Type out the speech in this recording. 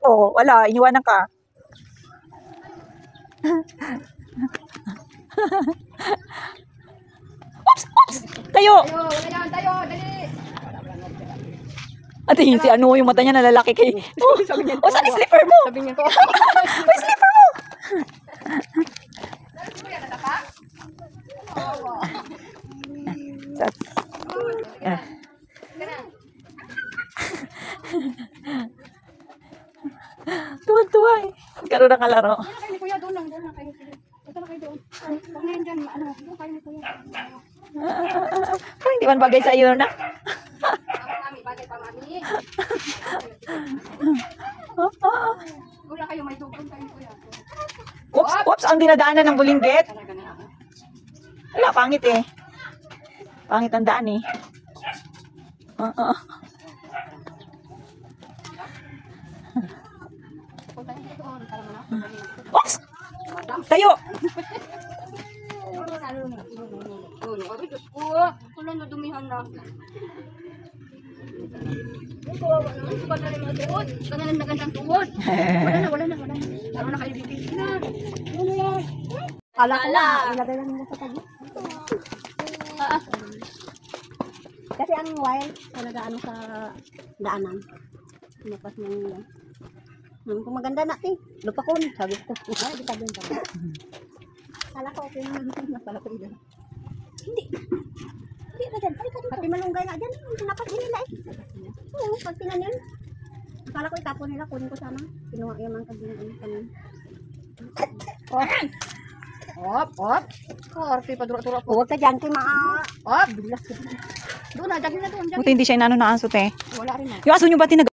Oh, wala, iniwanan ka. Oops! Oops! Tayo! Tayo, dali! Ate, si ano, yung mata niya nalalaki kay... Oh, saan yung slipper mo? Sabi niya ko. May slipper mo! Tuwan-tuwa eh. Karoon na kalaro. Doon na kayo ni Kuya, doon lang kayo. Doon na kayo doon. Huwag na yun dyan, ano, doon kayo ni Kuya. Parang hindi man bagay sa iyo na. Mami, bagay pa mami. Doon lang kayo, may doon kayo Kuya. Oops, oops, ang dinadaanan ng bulinggit. Wala, pangit eh. Pangit ang daan eh. Oops! Tayo! Ay, Diyos ko. Wala na, dumihan na. Sukat na rin mga tuhod. Sukat na rin magandang tuhod. Wala na. Laro na kayo bibig na. Kala ko lang, ilagay lang nila sa tabi. Kasi ang wild, talaga ano sa daanan. Pinapas mo nila. Kung maganda natin, lupa ko, sabi ko. Ay, di ka din ba? Kala ko, okay naman mas pala ko dito. Hindi na dyan, pati malunggay na dyan, pinapas din nila eh. Oo, pag tinanin. Kala ko itapon nila, kunin ko sana. Kinuha yung mga kagin kanin. Op. Korte pa dura-dura po. Huwag ka dyan, kay Op. Doon na, dagin na doon. Buti hindi siya inano na aso, te. Wala rin na. Yung aso nyo ba